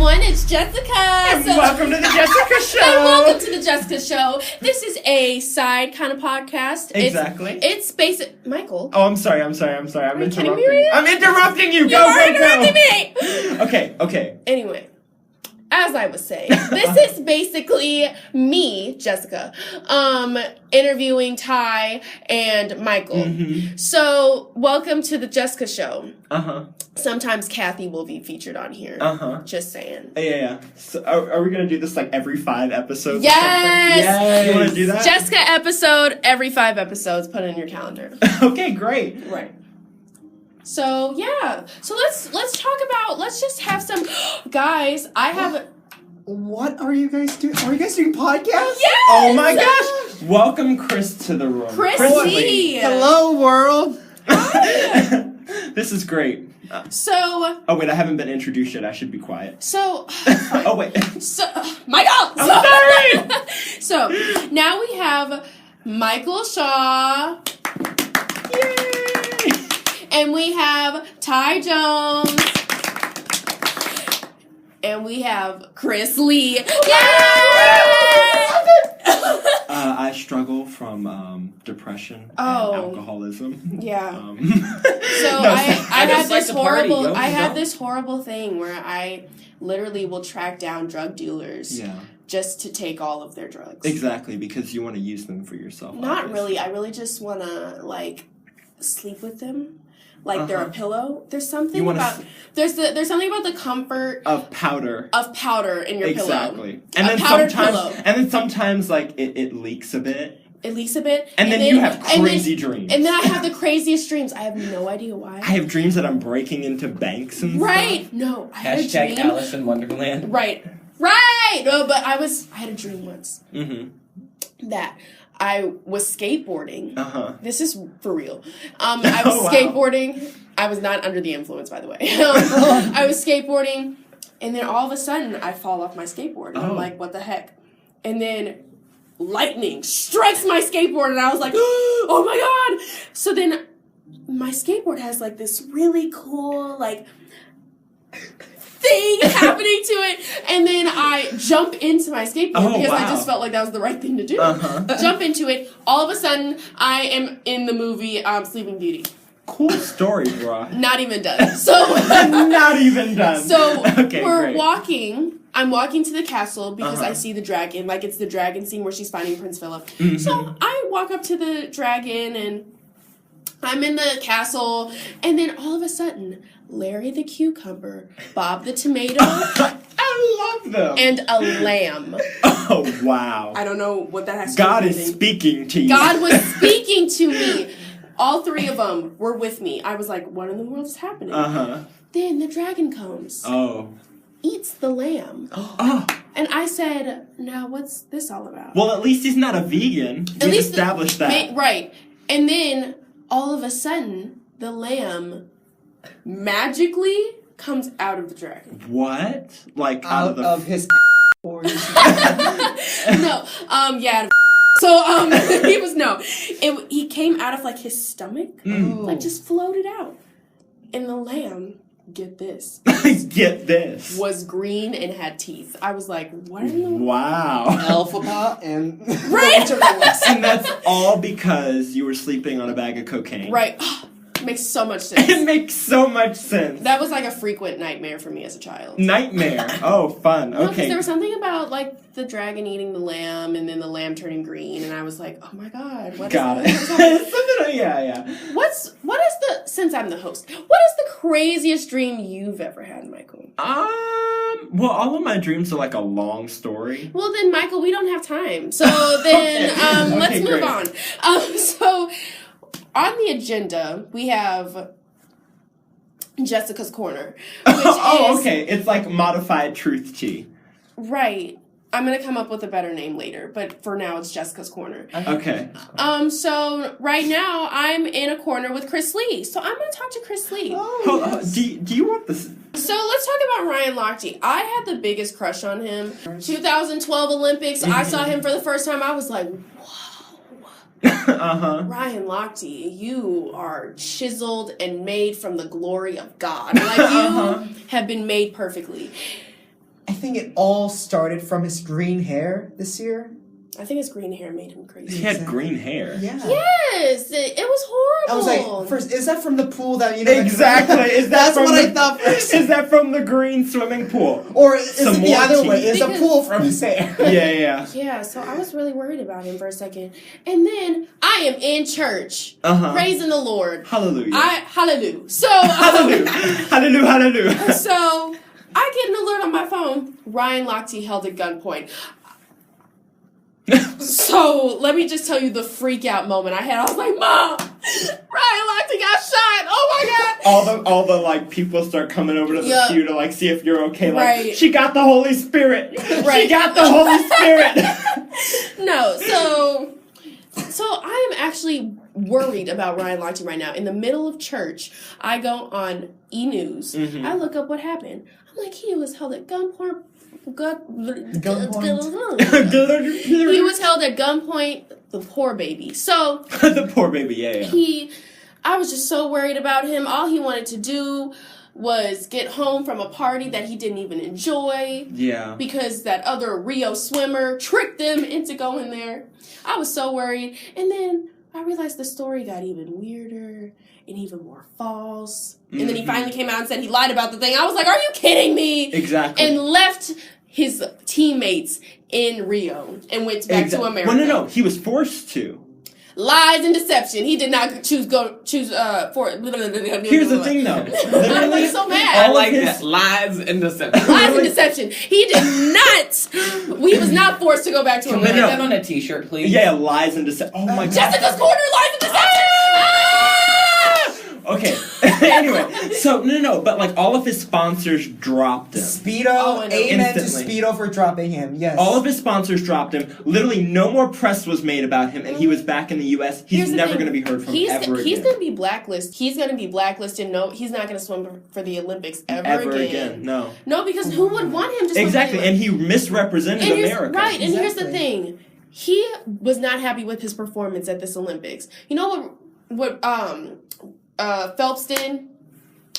everyone, it's Jessica. And welcome to the Jessica Show. And welcome to the Jessica Show. This is a side kind of podcast. Exactly. It's basic. Michael. Oh, I'm sorry. I'm interrupting. kidding me right now? I'm interrupting you. You Go, are go, interrupting go. me. Okay. Anyway, as I was saying, this is basically me, Jessica, interviewing Ty and Michael. Mm-hmm. So, welcome to the Jessica Show. Uh-huh. Sometimes Kathy will be featured on here. Uh-huh. Just saying. Yeah. So are we going to do this like every 5 episodes? Yes! You want to do that? Jessica episode, every 5 episodes, put it in your calendar. Okay, great. Right. So, yeah. So, let's talk about, let's just have some, guys, I have... What are you guys doing? Are you guys doing podcasts? Yes! Oh my gosh! Welcome Chris to the room. Chrissy! Hello, world. This is great. So... Oh wait, I haven't been introduced yet. I should be quiet. So... Oh wait. So... Michael! I'm sorry! So, now we have Michael Shaw... Yay! And we have Ty Jones. And we have Chris Lee. Yay! I struggle from depression and Oh. alcoholism. Yeah. So So I just have like this to party, horrible yo, I have yo. this horrible thing where I literally will track down drug dealers yeah, just to take all of their drugs. exactly, because you want to use them for yourself. Not obviously. really. I really just want to like sleep with them. Like they're a Uh-huh. pillow. There's something You wanna about there's something about the comfort Of powder. of powder in your pillow. Exactly. A powdered pillow. And then sometimes like it leaks a bit. It leaks a bit. And then you have crazy dreams. And then I have the craziest dreams. I have no idea why. I have dreams that I'm breaking into banks and Right. stuff. No, I had a Hashtag dream. Alice in Wonderland. Right. No, but I had a dream once Mm-hmm. that I was skateboarding. Uh-huh. This is for real. I was Oh, wow. skateboarding. I was not under the influence, by the way. I was skateboarding, and then all of a sudden, I fall off my skateboard. And I'm Oh. like, what the heck? And then lightning strikes my skateboard, and I was like, oh my god! So then my skateboard has like this really cool, like, thing happening to it, and then I jump into my skateboard Oh, because I wow. just felt like that was the right thing to do. Uh-huh. Jump into it. All of a sudden, I am in the movie Sleeping Beauty. Cool story, bro. Not even done. So, Not even done. so okay, we're great. walking. I'm walking to the castle because Uh-huh. I see the dragon. Like, it's the dragon scene where she's finding Prince Philip. Mhm. So I walk up to the dragon, and I'm in the castle, and then all of a sudden, Larry the cucumber, Bob the tomato, I love them. and a lamb. Oh, wow. I don't know what that has to do God with is anything. speaking to you. God was speaking to me. All 3 of them were with me. I was like, what in the world is happening? Uh-huh. Then the dragon comes, Oh. eats the lamb. Oh. And I said, now what's this all about? Well, at least he's not a vegan. At We least established that. Right. And then all of a sudden, the lamb magically comes out of the dragon. What? Like out of Out the of his or his No, yeah. So, he came out of like his stomach, like just floated out. And the lamb, get this, Get this. was green and had teeth. I was like, what in the Wow. alpha and Right. And that's all because you were sleeping on a bag of cocaine. Right. Makes so much It sense. makes so much sense. That was like a frequent nightmare for me as a child. Nightmare. Oh, fun. No, because Okay. there was something about like the dragon eating the lamb and then the lamb turning green, and I was like, oh my god, what is Got this? it. Yeah. What is the, since I'm the host, what is the craziest dream you've ever had, Michael? Well, all of my dreams are like a long story. Well then, Michael, we don't have time. So then, Okay. let's Okay, move great. on. So on the agenda, we have Jessica's Corner, which Oh, is, okay. It's like modified truth tea. right. I'm gonna come up with a better name later, but for now it's Jessica's Corner. Okay. So right now I'm in a corner with Chris Lee. So I'm gonna talk to Chris Lee. Hold on. Do you want this? So let's talk about Ryan Lochte. I had the biggest crush on him. 2012 Olympics, I saw him for the first time. I was like, Uh-huh. Ryan Lochte, you are chiseled and made from the glory of God. Like, you have been made perfectly. think it all started from his green hair this year. I think his green hair made him crazy. He had green hair. Yeah. Yes, it was horrible. I was like, first, is that from the pool that, you know? Exactly. Is that That's from what the, I thought first. Is that from the green swimming pool? Or is Some it the more other tea. way? Is a Because- pool from his hair? Yeah. Yeah, so I was really worried about him for a second. And then I am in church, Uh-huh. praising the Lord. Hallelujah. Hallelujah. So, Hallelujah. Hallelujah. so I get an alert on my phone. Ryan Lochte held at gunpoint. So let me just tell you the freak out moment I had. I was like, Mom, Ryan Lochte got shot. Oh my God. All the like people start coming over to the Yeah. pew to like see if you're okay. Like Right. she got the Holy Spirit. Right. She got the Holy Spirit. No, so I am actually worried about Ryan Lochte right now. In the middle of church, I go on E-News. Mhm. I look up what happened. I'm like, he was held at gunpoint. He was held at gunpoint. The poor baby. So The poor baby. Yeah. I was just so worried about him. All he wanted to do was get home from a party that he didn't even enjoy. Yeah. Because that other Rio swimmer tricked them into going there. I was so worried. And then I realized the story got even weirder and even more false. And then he finally came out and said he lied about the thing. I was like, are you kidding me? Exactly. And left his teammates in Rio and went back to America. Well, no. He was forced to. Lies and deception. He did not choose for. Here's the thing, though. I'm like so mad. I like that. Lies and deception. Lies and deception. He did not. He was not forced to go back to Can we America. get that on a t-shirt, please? Yeah, lies and deception. Oh my God. Jessica's Corner, lies and deception. Okay. Anyway, so no, but like all of his sponsors dropped him. Speedo, Oh, I know. amen to Instantly. Speedo for dropping him. Yes. All of his sponsors dropped him. Literally, no more press was made about him, and he was back in the U.S. He's Here's the never thing. going to be heard from He's ever He's again. going to be blacklisted. He's going to be blacklisted. No, he's not going to swim for the Olympics ever again. No. No, because who would want him to swim? Exactly, for the and he misrepresented And here's- America. Right, and here's the Exactly. thing. He was not happy with his performance at this Olympics. You know what Phelps did?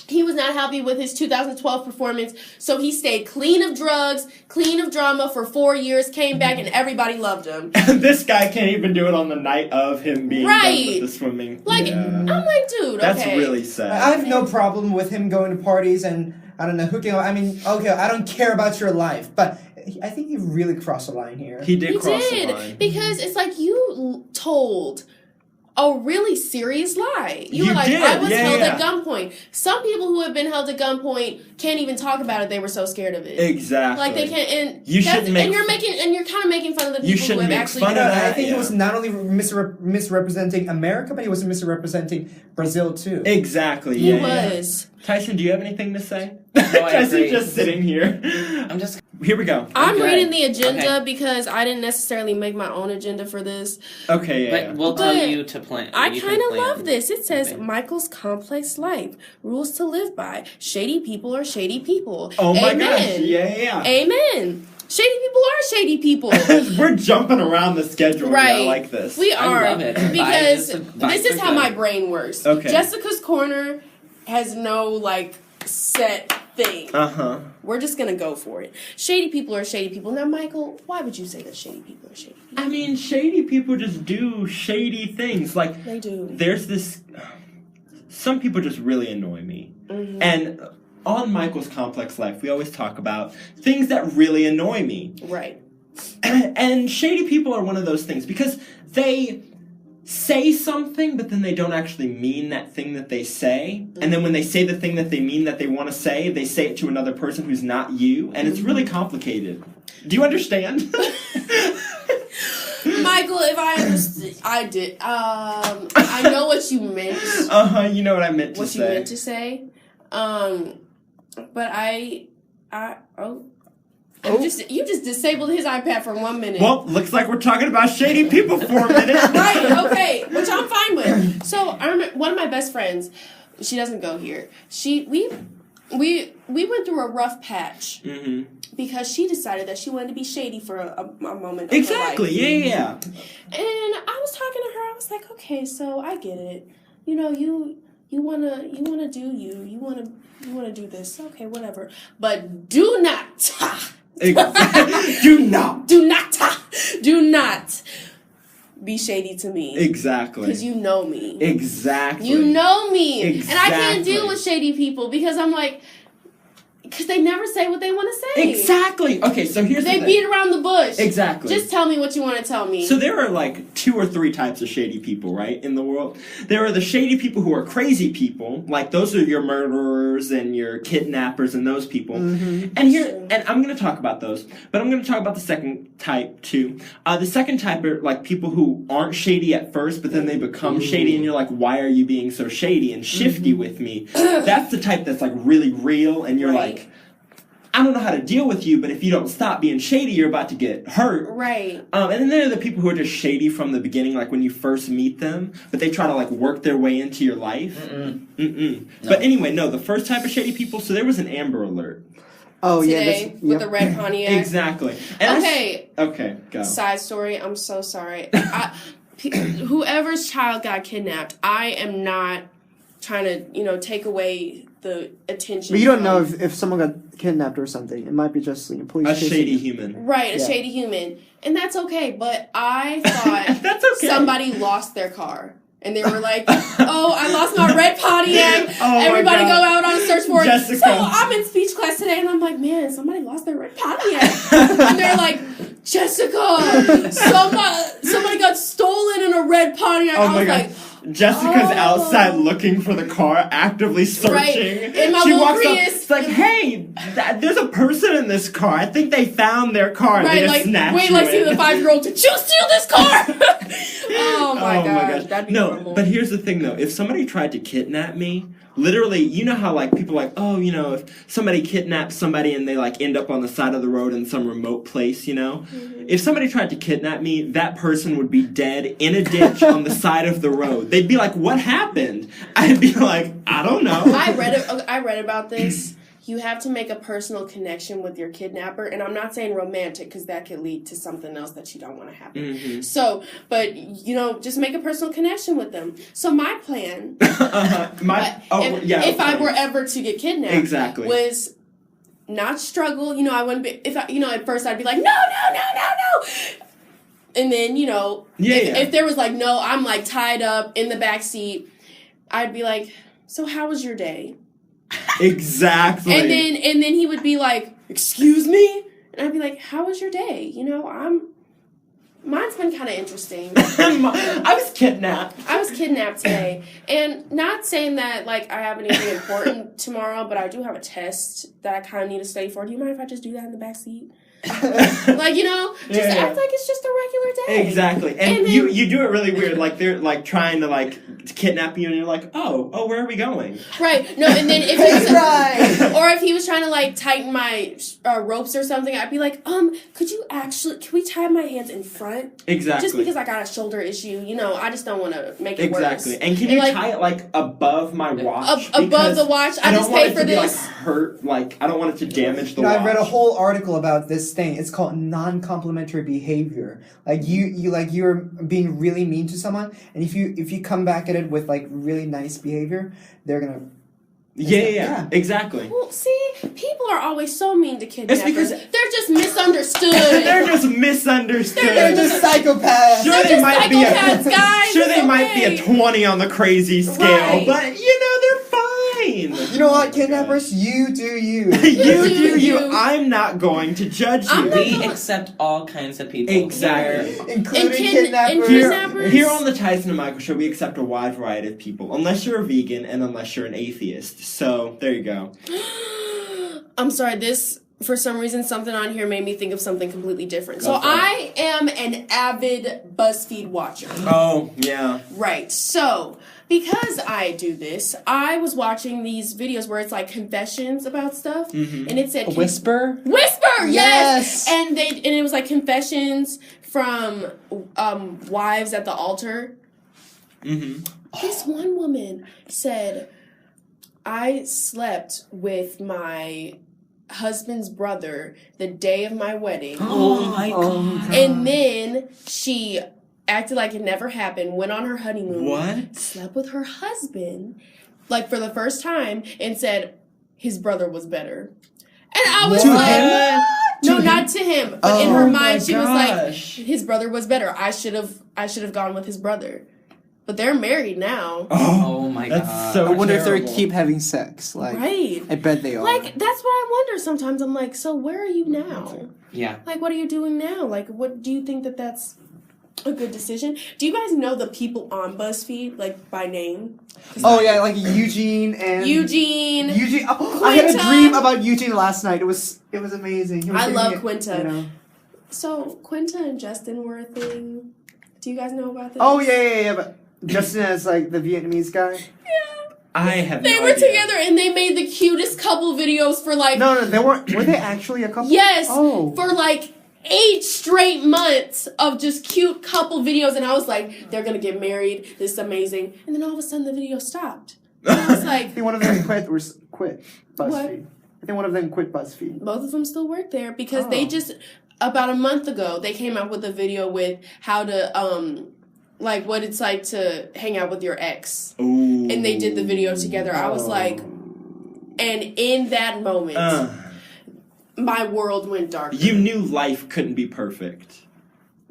He was not happy with his 2012 performance, so he stayed clean of drugs, clean of drama for 4 years, came back, and everybody loved him. This guy can't even do it on the night of him being done Right. with the swimming. Like, Yeah. I'm like, dude, That's okay. really sad. I have no problem with him going to parties and, I don't know, hooking up. I mean, okay, I don't care about your life, but I think he really crossed the line here. He did He cross did, the line. because it's like you told a really serious lie. You were You like, did, I was yeah, held yeah. at gunpoint. Some people who have been held at gunpoint can't even talk about it. They were so scared of it. Exactly. Like they can't, and You that's- shouldn't make- and you're kind of making fun of the You people who shouldn't have make actually. fun of I that. think yeah. he was not only misrepresenting America, but he was misrepresenting Brazil too. Exactly. He Yeah. was. Tyson, do you have anything to say? I Tyson's agree. just sitting here. I'm just... Here we go. I'm Okay. reading the agenda Okay. because I didn't necessarily make my own agenda for this. Okay, yeah. But we'll But tell you to plan. I You can kind of plan. love this. It says Okay. Michael's complex life, rules to live by. Shady people are shady people. Oh my Amen. gosh. Yeah. Amen. Shady people are shady people. We're jumping around the schedule. Right. I like this. We I are. love it. Because Vibes this is are how good. my brain works. Okay. Jessica's Corner has no, like, set thing. Uh-huh. We're just going to go for it. Shady people are shady people. Now, Michael, why would you say that shady people are shady people? I mean, shady people just do shady things. Like, They do. there's this... Some people just really annoy me. Mhm. And on Michael's Complex Life, we always talk about things that really annoy me. Right. And shady people are one of those things because they say something, but then they don't actually mean that thing that they say. And then when they say the thing that they mean that they want to say, they say it to another person who's not you. And it's really complicated. Do you understand? Michael, if I understood, I did. I know what you meant. Uh-huh, you know what I meant to What say. you meant to say. But you just disabled his iPad for 1 minute. Well, looks like we're talking about shady people for a minute. Right, okay, which I'm fine with. So I remember one of my best friends, she doesn't go here. We went through a rough patch Mm-hmm. because she decided that she wanted to be shady for a moment of Exactly, her life. yeah. And I was talking to her, I was like, okay, so I get it. You know, you wanna do you wanna do this, okay, whatever. But do not Do not. Do not be shady to me. Exactly. Because you know me. Exactly. You know me. Exactly. And I can't deal with shady people because I'm like, because they never say what they want to say. Exactly. Okay, so here's the They thing. beat around the bush. Exactly. Just tell me what you want to tell me. So there are like 2 or 3 types of shady people, right, in the world. There are the shady people who are crazy people, like those are your murderers and your kidnappers and those people. Mm-hmm. And I'm going to talk about those, but I'm going to talk about the second type too. The second type are like people who aren't shady at first, but then they become shady, and you're like, why are you being so shady and shifty with me? That's the type that's like really real, and you're Right. like, I don't know how to deal with you, but if you don't stop being shady, you're about to get hurt. Right. And then there are the people who are just shady from the beginning, like when you first meet them, but they try to like work their way into your life. No. But anyway, no, the first type of shady people, so there was an Amber Alert. Oh yeah, Today with the red Pontiac. Exactly. And Okay. Okay, go. Side story. I'm so sorry. Whoever's child got kidnapped, I am not trying to, take away the attention. But you don't from- know if someone got kidnapped or something. It might be just police A chasing shady you. human. Right, a Yeah. shady human. And that's okay, but I thought That's okay. somebody lost their car. And they were like, oh, I lost my red Pontiac. Oh my Everybody God. go out on a search for it. Jessica. So I'm in speech class today, and I'm like, man, somebody lost their red Pontiac. And they're like, Jessica, somebody got stolen in a red Pontiac. Oh I my was God. like, Jessica's Oh. outside looking for the car, actively searching. Right. In my she little walks up, Prius. it's like, hey, there's a person in this car. I think they found their car. right, They just like, snatched wait, you like, see in. the 5-year-old, did you steal this car? Oh my gosh, that'd be No, horrible. but here's the thing though. If somebody tried to kidnap me, literally, you know how like people are like, oh, if somebody kidnaps somebody and they like end up on the side of the road in some remote place, If somebody tried to kidnap me, that person would be dead in a ditch on the side of the road. They'd be like, what happened? I'd be like, I don't know. I read about this. You have to make a personal connection with your kidnapper, and I'm not saying romantic because that could lead to something else that you don't want to happen. Mhm. So, but just make a personal connection with them. So my plan, if I were ever to get kidnapped, Exactly. was not struggle. I wouldn't be at first I'd be like no. And then, if there was like, no, I'm like tied up in the back seat, I'd be like, so how was your day? Exactly. And then he would be like, excuse me? And I'd be like, how was your day? Mine's been kind of interesting. I was kidnapped. I was kidnapped today. And not saying that, like, I have anything important tomorrow, but I do have a test that I kind of need to study for. Do you mind if I just do that in the back seat? Like, just act like it's just a regular day. Exactly. And then- you do it really weird. Like, they're, like, trying to, like, kidnap you, and you're like, oh, where are we going? Right. No, and then if he was, or if he was trying to, like, tighten my ropes or something, I'd be like, can we tie my hands in front? Exactly. Just because I got a shoulder issue, I just don't want to make it Exactly. worse. And can you like, tie it, like, above my watch? above Because the watch? I don't just want paid it for to be, this. like, hurt. Like, I don't want it to damage the watch. I read a whole article about this thing. It's called non-complimentary behavior. Like you're being really mean to someone, and if you come back at it with like really nice behavior, they're gonna. Yeah, exactly. Well, see, people are always so mean to kidnappers. because- They're just misunderstood. They're just misunderstood. They're just psychopaths. Sure, They're they just might be psychopaths, guys. Sure, they It's might be a okay. 20 on the crazy scale, Right. but they're fine. You know what, kidnappers? You do you. You do you. I'm not going to judge you. I'm not We going- accept all kinds of people. Exactly. Including and kidnappers. kidnappers. Here on the Tyson and Michael Show, we accept a wide variety of people, unless you're a vegan and unless you're an atheist. So, there you go. I'm sorry, for some reason, something on here made me think of something completely different. So Go for it. I am an avid BuzzFeed watcher. Oh, yeah. Right. So, because I do this, I was watching these videos where it's like confessions about stuff, and it said Whisper? Whisper, yes. Yes. And it was like confessions from wives at the altar. Mm-hmm. This one woman said, I slept with my husband's brother the day of my wedding. Oh my god. And then she acted like it never happened, went on her honeymoon, What? slept with her husband, like for the first time, and said his brother was better. And I was To like, him? No, To not to him. But in Oh her my mind, she was like, gosh. his brother was better. I should have gone with his brother. But they're married now. Oh my that's God. so I wonder if they terrible. keep having sex. Like, Right. I bet they are. Like, that's what I wonder sometimes. I'm like, so where are you now? Yeah. Like, what are you doing now? Like, what do you think that's a good decision? Do you guys know the people on BuzzFeed, like, by name? Oh yeah, like Eugene and Eugene. Oh, I had a Quinta. dream about Eugene last night. It was amazing. He was I giving love me- Quinta. You know. So, Quinta and Justin were a thing. Do you guys know about this? Oh yeah. But Justin as like the Vietnamese guy. Yeah. I have They no were idea. together and they made the cutest couple videos for like No, they weren't. Were they actually a couple? yes, Oh. for like 8 straight months of just cute couple videos, and I was like, they're gonna get married. This is amazing. And then all of a sudden, the video stopped. And I was I like, think one of them quit BuzzFeed. What? I think one of them quit BuzzFeed. both of them still work there because Oh. they just about a month ago they came out with a video with how to like what it's like to hang out with your ex, Ooh. and they did the video together. I was like, and in that moment. My world went dark. You knew life couldn't be perfect.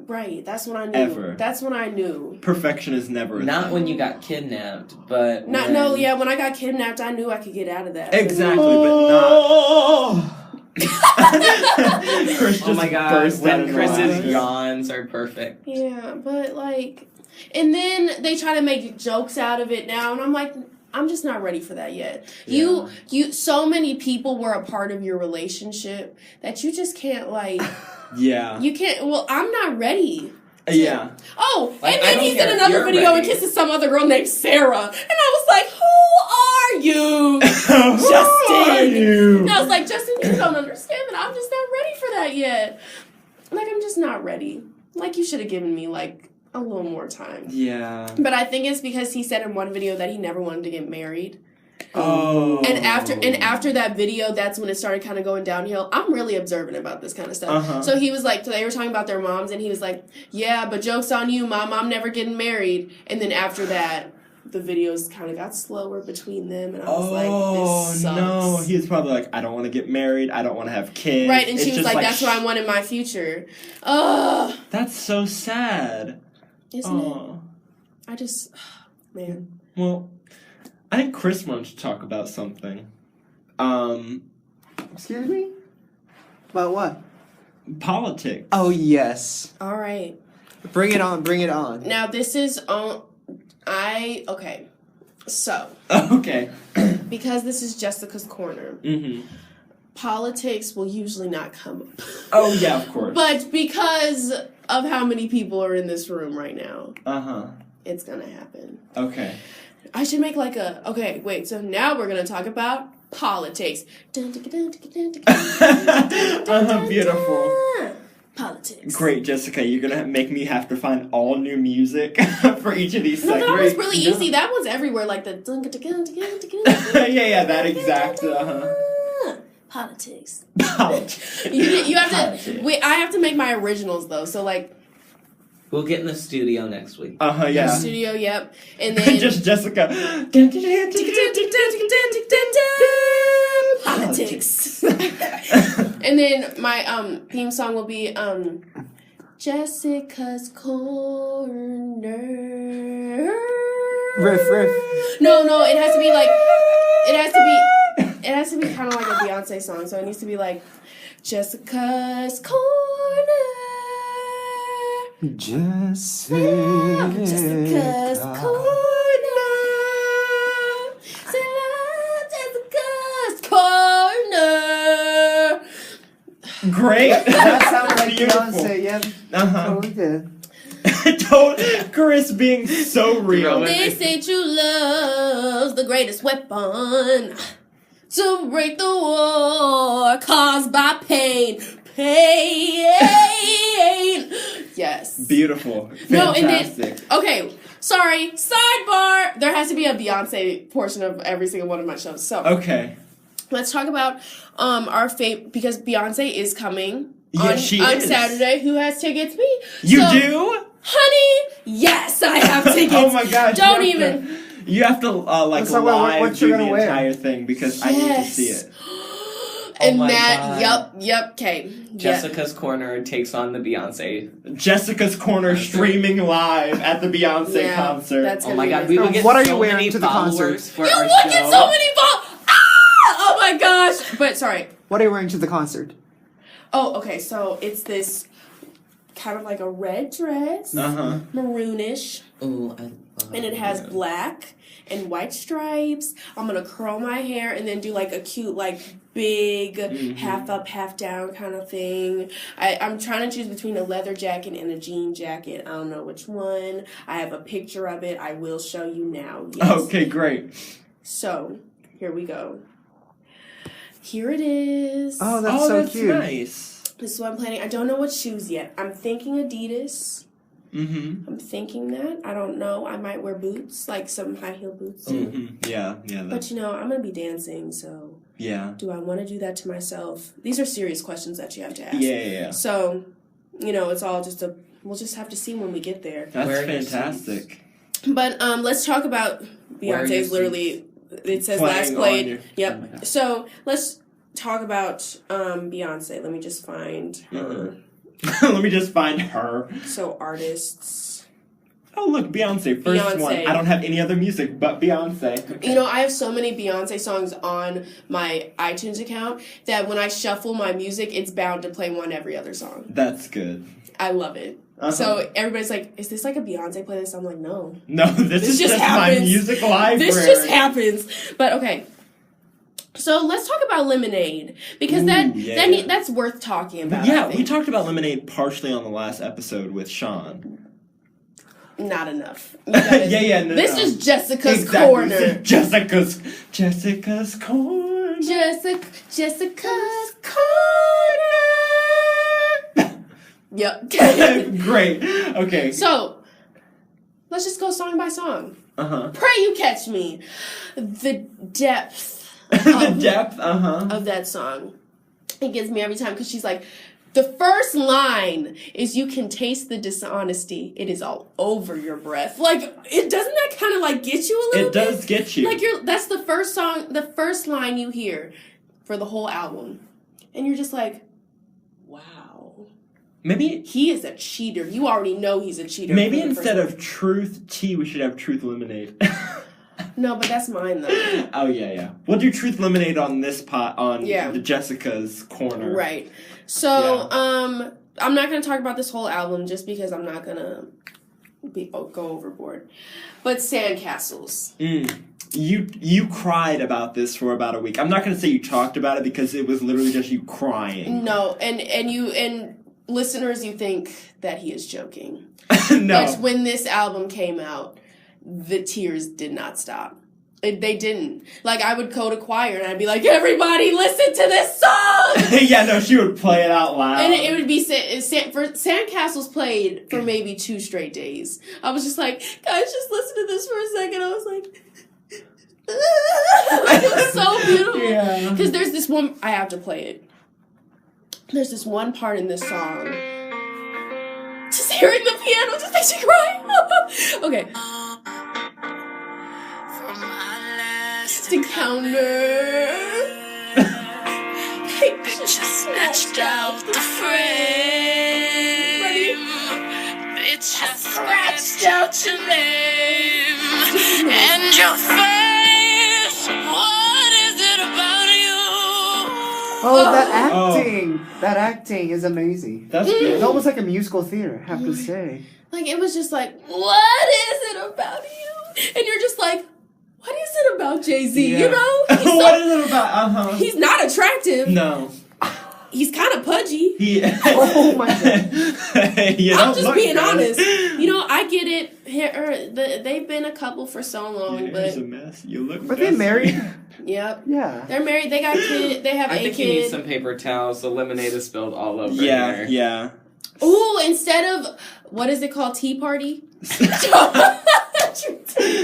Right, that's when I knew. Ever. That's when I knew. Perfection is never a Not thing. when you got kidnapped, but When I got kidnapped, I knew I could get out of that. Exactly, but not. Chris just Oh my God, burst out when of Chris's laughter. yawns are perfect. Yeah, but like, and then they try to make jokes out of it now, and I'm like, I'm just not ready for that yet. You, so many people were a part of your relationship that you just can't like. Yeah. You can't. Well, I'm not ready. Yeah. Oh, Like, and I then don't he's in care if another you're video and ready. kisses some other girl named Sarah, and I was like, who are you? Who are you? And I was like, Justin, you don't understand that I'm just not ready for that yet. Like, I'm just not ready. Like, you should have given me, like, a little more time. Yeah. But I think it's because he said in one video that he never wanted to get married. Oh. And after that video, that's when it started kind of going downhill. I'm really observant about this kind of stuff. Uh-huh. So he was like, they were talking about their moms, and he was like, yeah, but joke's on you, my mom never getting married. And then after that, the videos kind of got slower between them, and I was like, this sucks. No, he was probably like, I don't want to get married, I don't want to have kids. Right, and she It's was just like, that's what I want in my future. Ugh. That's so sad. Isn't it? Oh. I just, man. Well, I think Chris wants to talk about something. Excuse me? About what? Politics. Oh yes, All right. bring it on, bring it on. Now, this is on, okay. So, Okay. because this is Jessica's Corner, Mm-hmm. politics will usually not come up. Oh, yeah, of course. But because of how many people are in this room right now, Uh-huh. it's gonna happen. Okay. I should make like okay, wait, so now we're gonna talk about politics. Beautiful. Politics. Great, Jessica. You're gonna make me have to find all new music for each of these No, segments. that was really No. easy. That one's everywhere, like the yeah, that exact. politics. Politics. You have to. Politics. Wait, I have to make my originals though. So like We'll get in the studio next week. Yeah. studio, yep, and then Just Jessica. politics. And then my theme song will be Jessica's Corner. Riff. No, it has to be like it has to be kind of like a Beyonce song. So it needs to be like Jessica's Corner. Jessica's Jessica's Corner. Say Jessica's Corner. Great. That sounded like Beautiful. Beyonce, yeah. Uh-huh. Totally did. Chris being so real. They say true love's the greatest weapon to break the war caused by pain. Yes. Beautiful. No, and then Fantastic. okay. Sorry. Sidebar. There has to be a Beyonce portion of every single one of my shows. So Okay. let's talk about our fate because Beyonce is coming Yeah, on she is. Saturday. Who has tickets? Me. You So, do? honey? Yes, I have tickets. Oh my gosh. Don't you have even. to- You have to like Let's talk about live what do you're the gonna wear. entire thing because I need to see it. And my that, God. yep, okay. Jessica's Corner takes on the Beyonce. Jessica's Corner streaming live at the Beyonce Yeah, concert. that's Oh gonna my be God, amazing. we would get What are so you wearing many to the followers concert? for You our would get show. so many balls. Ah! Oh my gosh. But sorry. What are you wearing to the concert? Oh, okay. So it's this kind of like a red dress, Uh-huh. maroonish, Ooh, and it has black and white stripes. I'm gonna curl my hair and then do like a cute, like big half up, half down kind of thing. I'm trying to choose between a leather jacket and a jean jacket. I don't know which one. I have a picture of it. I will show you now. Yes. Okay, great. So here we go. Here it is. Oh, that's so that's cute. nice. This is what I'm planning. I don't know what shoes yet. I'm thinking Adidas. Mm-hmm. I'm thinking that. I don't know. I might wear boots, like some high heel boots. Mm-hmm. Yeah, But you know, I'm gonna be dancing, so yeah. do I want to do that to myself? These are serious questions that you have to ask. Yeah. So, you know, it's all just we'll just have to see when we get there. That's Where are your fantastic. But let's talk about Where are your Beyonce's literally. It says Playing last on played. your- Yep. Oh my God. So let's talk about Beyonce. Let me just find her. Let me just find her. So artists. Oh, look, Beyonce. First Beyonce. one. I don't have any other music but Beyonce. You know, I have so many Beyonce songs on my iTunes account that when I shuffle my music, it's bound to play one every other song. That's good. I love it. Uh-huh. So everybody's like, is this like a Beyonce playlist? I'm like, no. No, this is just just my happens. music library. This just happens. But okay. So let's talk about Lemonade. Because yeah. that's worth talking about. Yeah, I we think. talked about Lemonade partially on the last episode with Sean. Not enough. You guys- Yeah, no, This no. is Jessica's Exactly. corner. This is Jessica's corner. Jessica's corner. Yep. Great. Okay. So, let's just go song by song. Uh-huh. Pray You Catch Me. The depth The depth, of that song. It gets me every time because she's like, the first line is you can taste the dishonesty. It is all over your breath. Like, it doesn't that kind of like get you a little It bit? does get you. Like that's the first song, the first line you hear for the whole album. And you're just like, wow. Maybe He is a cheater. You already know he's a cheater. maybe from the first instead one. of Truth Tea, we should have Truth Lemonade. No, but that's mine though. Oh yeah. We'll do Truth Lemonade on this pot on Yeah. the Jessica's corner. Right. So, I'm not going to talk about this whole album just because I'm not going to go overboard. But Sandcastles. You cried about this for about a week. I'm not going to say you talked about it because it was literally just you crying. No, and listeners, you think that he is joking. No. But when this album came out, the tears did not stop. They didn't. Like, I would go to choir and I'd be like, everybody listen to this song! Yeah, no, she would play it out loud. And it would be, for Sandcastles played for maybe 2 straight days. I was just like, guys, just listen to this for a second. I was like, it was so beautiful. Yeah. Because there's this one, I have to play it. There's this one part in this song. Just hearing the piano just makes me cry. Okay. Last encounter. Picture snatched out the frame. Ready? Picture scratched out your name and your face. What is it about you? Oh, that acting is amazing. That's It's good. almost like a musical theater, I have to say. Like, it was just like, what is it about you? And you're just like, what is it about Jay-Z? Yeah. You know? What is it about? Uh-huh. He's not attractive. No. He's kind of pudgy. He. Oh my God. You I'm don't just look being good. honest. You know, I get it. They've been a couple for so long, Your hair's but a mess. You look. Are they messy. married? yep. Yeah. They're married. They got kid. They have I a think you need kid. some paper towels. The lemonade is spilled all over Yeah, here. yeah. Ooh, instead of what is it called? Tea party.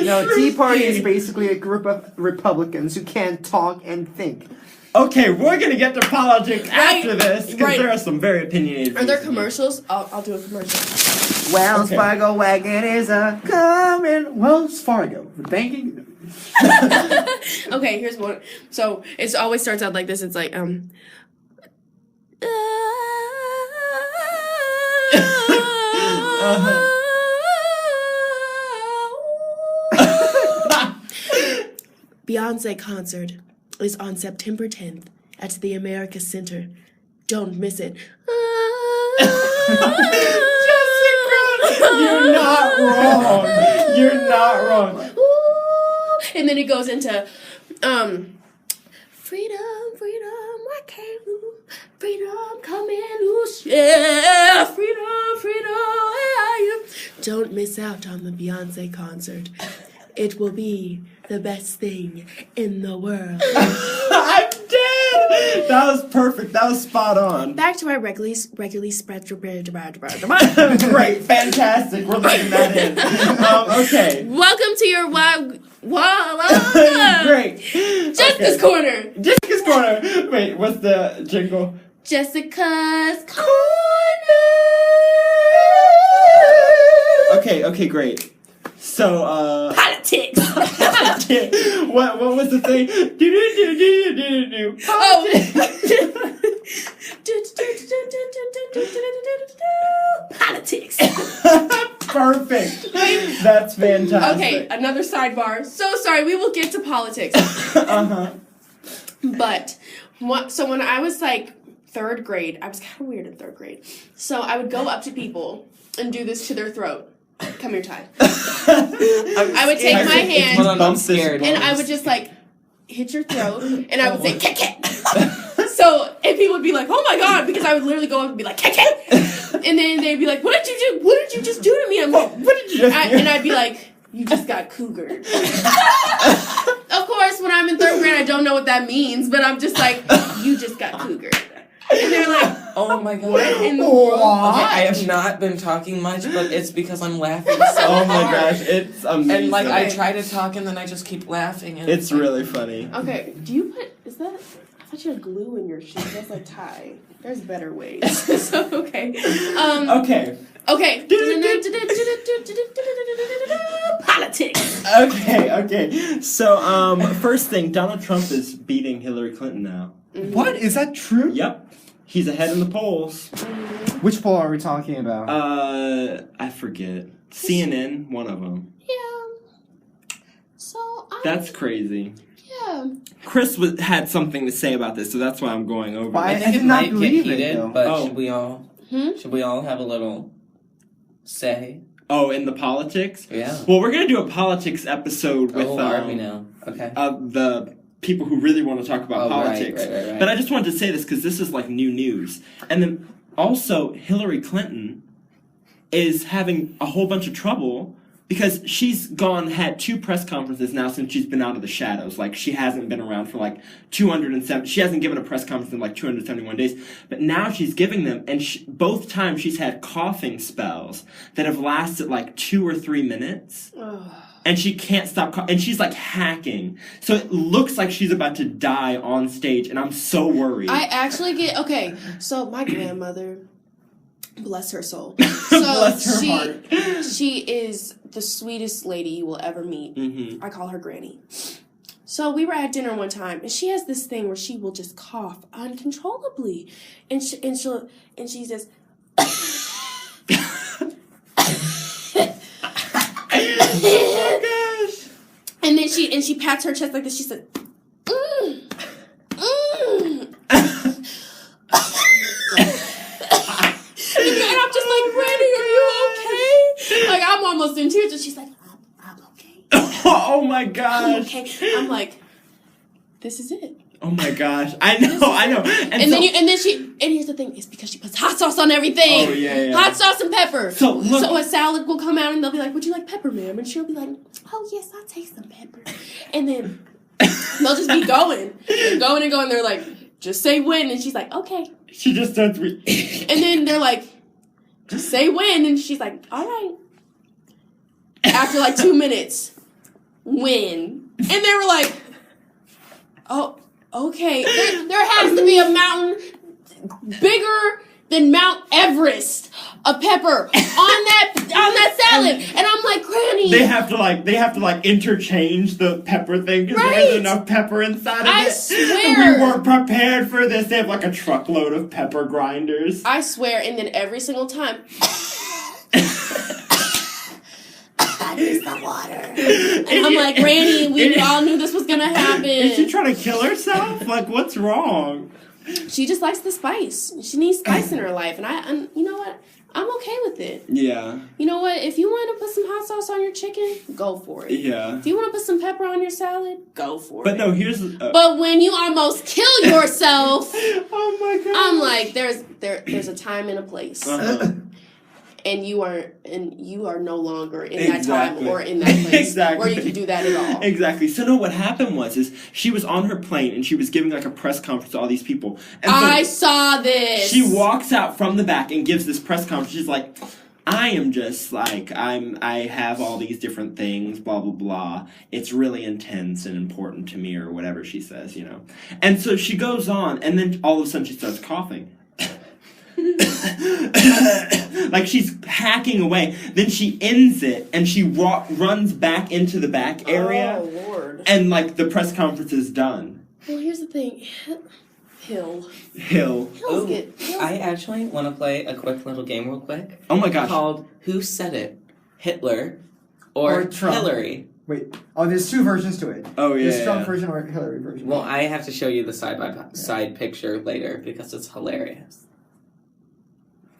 No, Tea Party is basically a group of Republicans who can't talk and think. Okay, we're gonna get to politics Right, after this because right. there are some very opinionated. Are there views in here. commercials? I'll do a commercial. Wells Okay. Fargo wagon is a coming. Wells Fargo, the banking. Okay, here's one. So it always starts out like this. It's like Beyonce concert is on September 10th at the America Center. Don't miss it. You're not wrong. You're not wrong. And then it goes into freedom, why can't you? Freedom, come in, loose, yeah. Freedom, yeah, you. Don't miss out on the Beyonce concert. It will be the best thing in the world. I'm dead. That was perfect. That was spot on. Back to my regularly spread. Great, fantastic. We're leaving that in. Okay. Welcome to your Great. Jessica's Corner. Jessica's Corner. Wait, what's the jingle? Jessica's Corner. Okay, great. So, Politics. what was the thing? Oh. Politics. Perfect. That's fantastic. Okay, another sidebar. So sorry, we will get to politics. But so when I was like 3rd grade, I was kind of weird in 3rd grade. So I would go up to people and do this to their throat. Come here, Ty. I would take my hand and I would just like hit your throat and I would say "Kek kek." So and people would be like, "Oh my god," because I would literally go up and be like "Kek kek," and then they'd be like, "What did you do? What did you just do to me?" I'm like, "What did you just do?" And I'd be like, "You just got cougared." Of course, when I'm in 3rd grade, I don't know what that means, but I'm just like, "You just got cougared." And they're like, "Oh my god, what in the world?" Okay, I have not been talking much, but it's because I'm laughing so hard. Oh my gosh, it's amazing. And like I try to talk and then I just keep laughing. And it's really funny. Okay, do you is that? I thought you had glue in your shoes. That's like tie. There's better ways. So okay. Okay. Okay. Politics. Okay. So first thing, Donald Trump is beating Hillary Clinton now. What? Is that true? Yep. He's ahead in the polls. Which poll are we talking about? I forget. CNN, one of them. Yeah. So That's crazy. Yeah. Chris had something to say about this, so that's why I'm going over. Why? I it. think did it not might get believe it, heated, though. but Oh. should we all have a little say? Oh, in the politics? Yeah. Well, we're gonna do a politics episode with are we now? Okay. the people who really want to talk about politics. Right. But I just wanted to say this because this is like new news. And then also Hillary Clinton is having a whole bunch of trouble because she's had 2 press conferences now since she's been out of the shadows. Like she hasn't been around for like 207. She hasn't given a press conference in like 271 days. But now she's giving them, and both times she's had coughing spells that have lasted like 2 or 3 minutes. And she can't stop and she's like hacking. So it looks like she's about to die on stage, and I'm so worried. I actually get so my grandmother, bless her soul. So Bless her heart. She is the sweetest lady you will ever meet. Mm-hmm. I call her Granny. So we were at dinner one time, and she has this thing where she will just cough uncontrollably, and she says. Oh gosh. And then she pats her chest like this. She said, And I'm just like, Granny, are you okay? Like, I'm almost in tears, and she's like, I'm okay. Oh my I'm gosh. okay. I'm like, this is it. Oh my gosh. I know. And And here's the thing, it's because she puts hot sauce on everything. Oh, yeah. Hot sauce and pepper. So, look. So a salad will come out and they'll be like, would you like pepper, ma'am? And she'll be like, oh yes, I'll take some pepper. And then they'll just be going. And going and going. They're like, just say when. And she's like, okay. She just starts And then they're like, just say when. And she's like, all right. After like 2 minutes, when. And they were like, oh, okay. There has to be a mountain bigger than Mount Everest of pepper on that salad, and I'm like, Granny. They have to interchange the pepper thing because Right. there's enough pepper inside of I it. swear. We weren't prepared for this. They have like a truckload of pepper grinders. I swear, and then every single time. I use the water. And I'm like, Granny, we all knew this was gonna happen. Is she trying to kill herself? Like, what's wrong? She just likes the spice. She needs spice in her life, and you know what? I'm okay with it. Yeah. You know what? If you want to put some hot sauce on your chicken, go for it. Yeah. If you want to put some pepper on your salad, go for it. But no, here's. But when you almost kill yourself, Oh my god. I'm like, there's a time and a place, Uh-huh. and you are no longer in that Exactly. time or in that place Exactly. where you can do that at all. Exactly. So no, what happened was she was on her plane and she was giving like a press conference to all these people. And so I saw this. she walks out from the back and gives this press conference. She's like, I am just like I have all these different things, blah blah blah. It's really intense and important to me, or whatever she says, you know. And so she goes on, and then all of a sudden she starts coughing. Like she's hacking away. Then she ends it and she runs back into the back area. Oh Lord. And like the press conference is done. Well, here's the thing. Hill. Hills Ooh, Hills. I actually want to play a quick little game real quick Oh my gosh. called Who Said It? Hitler or, Or Trump. Hillary? Wait. Oh, there's two versions to it. Oh yeah. There's Trump yeah. version or Hillary version. Well, I have to show you the side-by-side picture later because it's hilarious.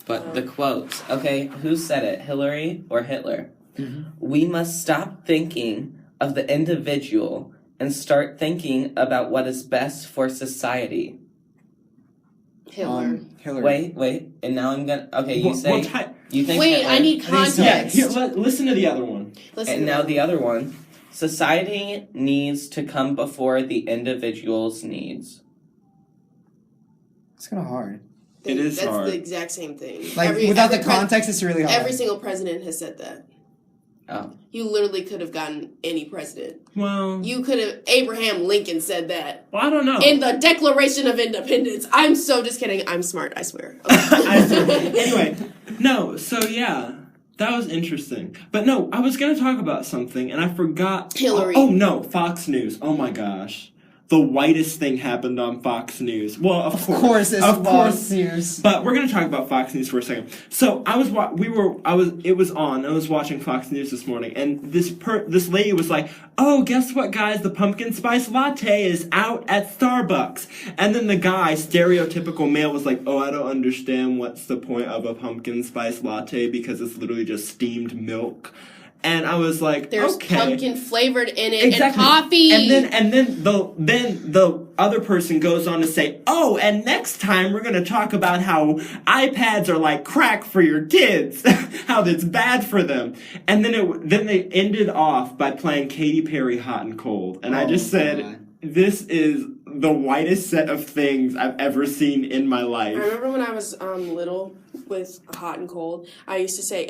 But the quotes, okay, who said it, Hillary or Hitler? Mhm. We must stop thinking of the individual and start thinking about what is best for society. Hitler. Hillary. Wait, and now I'm gonna. Okay, you What- say what type- you think. Wait, Hitler, I need I think so. Yeah, context. here, listen to the other one. Listen And to now that. the other one. Society needs to come before the individual's needs. It's kind of hard. It is That's hard. the exact same thing. Like without the context, it's really hard. Every single president has said that. Oh. You literally could have gotten any president. Well, You could have. Abraham Lincoln said that I don't know. in the Declaration of Independence. I'm so just kidding. I'm smart. I swear. Anyway, no, so yeah, that was interesting. But no, I was gonna talk about something and I forgot. Hillary. Oh no, Fox News. Oh my gosh. The whitest thing happened on Fox News. Well, of course. it's Of Fox course. News. But we're gonna talk about Fox News for a second. So I was watching Fox News this morning, and this lady was like, "Oh, guess what, guys? The pumpkin spice latte is out at Starbucks." And then the guy, stereotypical male, was like, "Oh, I don't understand. What's the point of a pumpkin spice latte? Because it's literally just steamed milk." And I was like, There's okay. pumpkin flavored in it Exactly. and coffee. And then the other person goes on to say, "Oh, and next time we're going to talk about how iPads are like crack for your kids, how that's bad for them." And then they ended off by playing Katy Perry "Hot and Cold," and I just said, God. "This is the whitest set of things I've ever seen in my I life." remember when I was little with Hot and Cold, I used to say,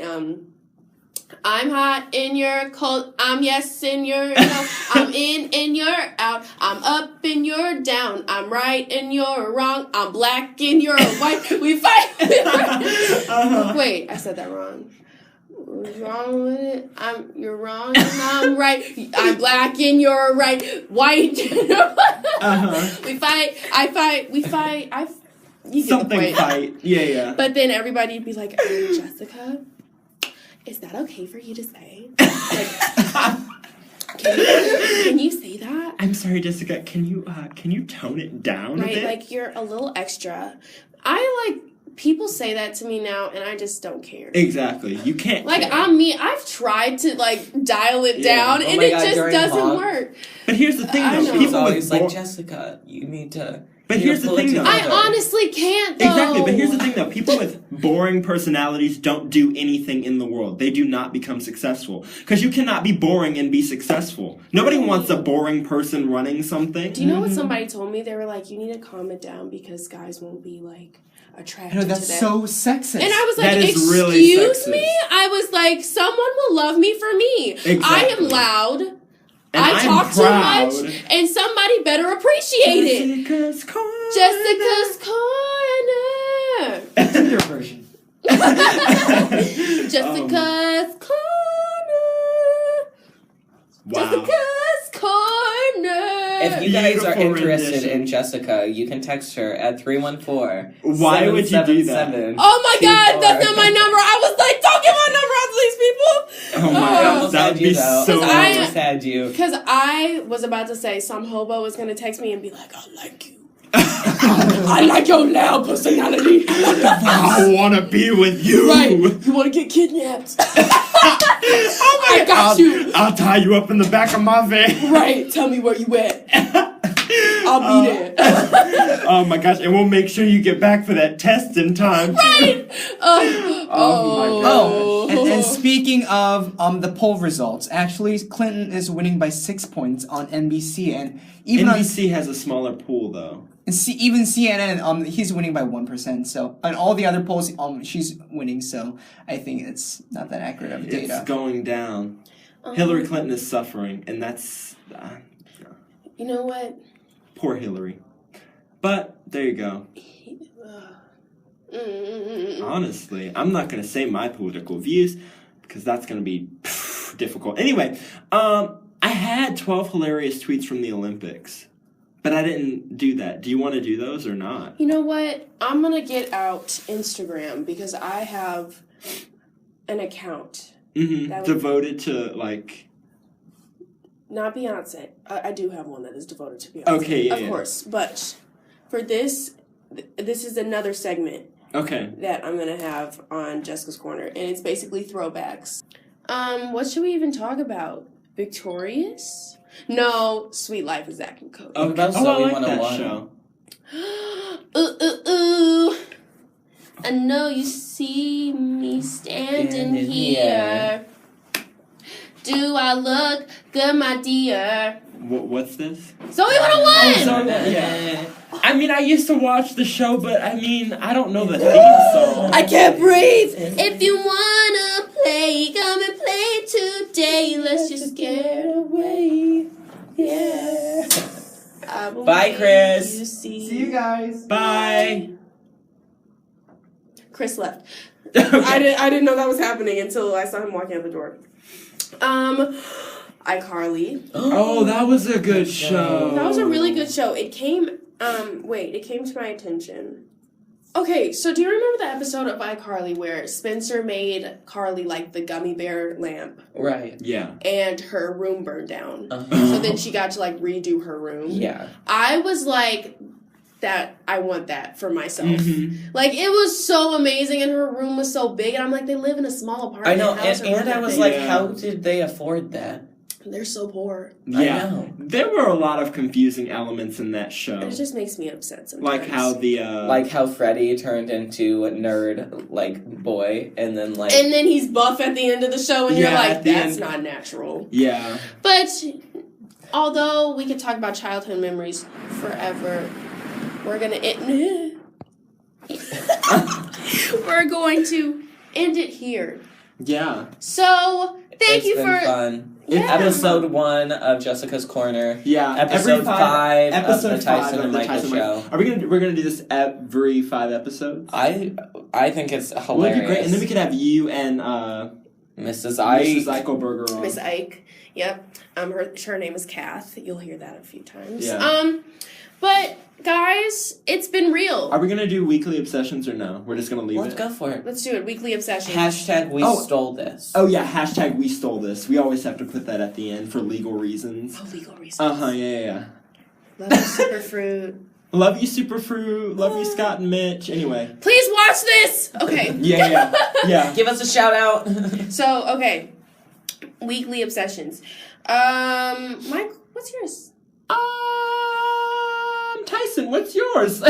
I'm hot and you're cold. I'm yes and you're no. I'm in and you're out. I'm up and you're down. I'm right and you're wrong. I'm black and you're white. We fight. Wait, I said that wrong. What's wrong with it? You're wrong and I'm right. I'm black and you're right. White. We fight. I fight. We fight. You get the Something point. fight. Yeah. But then everybody'd be like, Jessica, is that okay for you to say? Like, can you say that? I'm sorry, Jessica. Can you tone it down a Right, bit? like you're a little extra. People say that to me now, and I just don't care. Exactly. You can't. Like care. I'm me. I've tried to dial it Yeah. down, Oh and my it God, just during doesn't honk. work. But here's the thing, I though. know. It's People always with like, bo- Jessica, you need to. But you here's the pull it thing, though. together. I honestly can't, though. Exactly, but here's the thing though. People with boring personalities don't do anything in the world. They do not become successful. Because you cannot be boring and be successful. Nobody wants a boring person running something. Do you know what somebody told me? They were like, you need to calm it down because guys won't be attracted I know, to that's that. so sexist. And I was like, That is excuse really sexist. me? I was like, someone will love me for me. Exactly. I am loud. And I I'm talk proud. too much. And somebody better appreciate it. Jessica's Corner. Jessica's Corner. Tinder version. Jessica's Corner. Wow. Jessica's Corner. If you guys are Beautiful interested rendition. in Jessica, you can text her at 314. Why would you do that? Oh my God, that's not my number. I was like, don't give my number out to these people. Oh my I God, almost that had would you be though. so. I almost had you. Because I was about to say some hobo was going to text me and be like, I like you. I like your loud personality. I want to be with you. Right. You want to get kidnapped. Oh my I got you. I'll tie you up in the back of my van. Right. Tell me where you at. I'll be there. Oh my gosh, and we'll make sure you get back for that test in time. Right. Oh my God. Oh, and speaking of the poll results, actually, Clinton is winning by 6 points on NBC, and even NBC has a smaller pool though. even CNN, he's winning by 1%. So, on all the other polls, she's winning. So, I think it's not that accurate of data. It's going down. Hillary Clinton is suffering, and that's You know what? poor Hillary. But there you go. Honestly, I'm not going to say my political views because that's going to be difficult. Anyway, I had 12 hilarious tweets from the Olympics, but I didn't do that. Do you want to do those or not? You know what? I'm going to get out Instagram because I have an account. Mm-hmm. That would- Devoted to, like... Not Beyonce. I do have one that is devoted to Beyonce. Okay, yeah, Of course. But for this is another segment Okay. that I'm going to have on Jessica's Corner. And it's basically throwbacks. What should we even talk about? Victorious? No, Sweet Life of Zack and Cody. What about I Zoe like that 101? show. Ooh. I know you see me standing Standing here. Do I look good, my dear? What's this? Zoe 101! Zoe- yeah. I mean, I used to watch the show, but I mean, I don't know the theme song. I can't breathe. If you wanna play, come and play today. Let's just get away. Yeah. I will Bye, make Chris. you see. See you guys. Bye. Chris left. Okay. I didn't know that was happening until I saw him walking out the door. iCarly. Oh, that was a good show. That was a really good show. It came it came to my attention. Okay, so do you remember the episode of iCarly where Spencer made Carly like the gummy bear lamp Right. Yeah. and her room burned down? Uh-huh. So then she got to like redo her room. Yeah. I was like, that I want that for myself. Mhm. Like it was so amazing and her room was so big and I'm like, they live in a small apartment. I know, house or and I whatever. was like, Yeah. how did they afford that? They're so poor. Yeah. I know. There were a lot of confusing elements in that show. It just makes me upset sometimes. Like how the Like how Freddie turned into a nerd, like, boy, and then, like... and then he's buff at the end of the show and you're Yeah, like, at the that's end. not natural. Yeah. But although we could talk about childhood memories forever, we're gonna we're going to end it here. Yeah. So thank It's you been for fun. Yeah. Episode 1 of Jessica's Corner. Yeah. Episode Every 5 of episode the Tyson five and of the Michael Tyson show. Are we're gonna do this every 5 episodes? I think it's hilarious. Well, it'd be great, and then we could have you and Mrs. Ike. Mrs. Eichelberger on. Miss Ike. Yep. Her name is Kath. You'll hear that a few times. Yeah. But guys, it's been real. Are we gonna do weekly obsessions or no? We're just gonna leave Let's it. go for it. Let's do it. Weekly obsession. Hashtag we Oh. stole this. Oh yeah, hashtag we stole this. We always have to put that at the end for legal reasons. Oh, legal reasons. Yeah. Love you, Superfruit. Love you, Superfruit. Love you, Scott and Mitch. Anyway. Please watch this. Okay. Yeah. Give us a shout out. So okay, weekly obsessions. Mike, what's yours? Tyson, what's yours?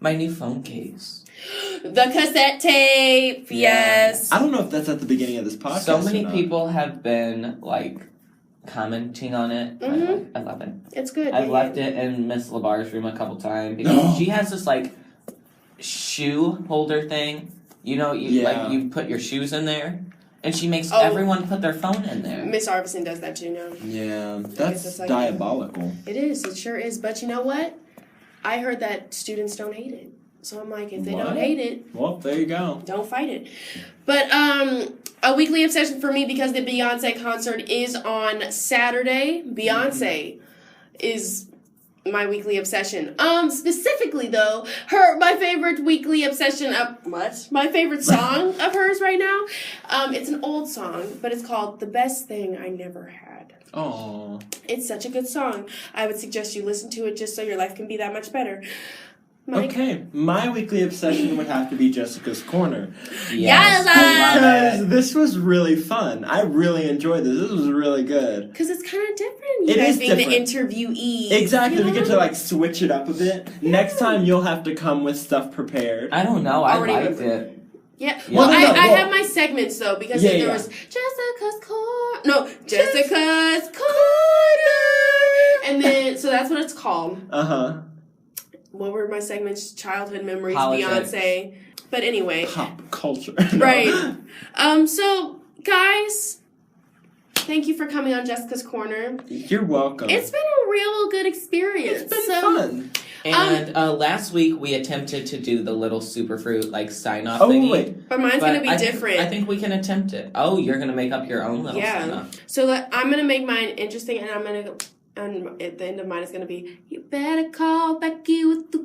My new phone case. The cassette tape. Yes. I don't know if that's at the beginning of this podcast. So many or not. people have been like commenting on it. Mhm. I love it. It's good. I've left it in Miss Labar's room a couple times because she has this like shoe holder thing. You know, like you put your shoes in there, and she makes Oh. everyone put their phone in there. Miss Arvison does that too now. Yeah, guess that's it's like- diabolical. It is. It sure is. But you know what? I heard that students don't hate it. So I'm like, if they What? don't hate it, Well, there you go. don't fight it. But a weekly obsession for me because the Beyonce concert is on Saturday. Beyonce is my weekly obsession. Specifically though, my favorite weekly obsession of my favorite song of hers right now. It's an old song, but it's called "The Best Thing I Never Had." Oh. It's such a good song. I would suggest you listen to it just so your life can be that much better. Mike? Okay, my weekly obsession would have to be Jessica's Corner. Yes, Because this was really fun. I really enjoyed this. This was really good. Because it's kind of different. You It guys is being different. the interviewee. Exactly, you we get know? to like switch it up a bit. Next time you'll have to come with stuff prepared. I don't know. I Already liked remember. it. Yeah. Well, Well, no, I well- have my segments though because Yeah, there yeah. was Jessica's Corner. No, Jessica's Corner. And then so that's what it's called. Uh-huh. What were my segments? Childhood memories, Politics. Beyonce. But anyway, Pop culture. right. So guys, thank you for coming on Jessica's Corner. You're welcome. It's been a real good experience. It's been so, fun. And last week we attempted to do the little superfruit like sign off Oh, thingy. wait. But mine's But gonna be I different. I think we can attempt it. Oh, you're gonna make up your own little Yeah. sign off. So I'm gonna make mine interesting, and I'm gonna go. And at the end of mine is gonna be, you better call Becky with the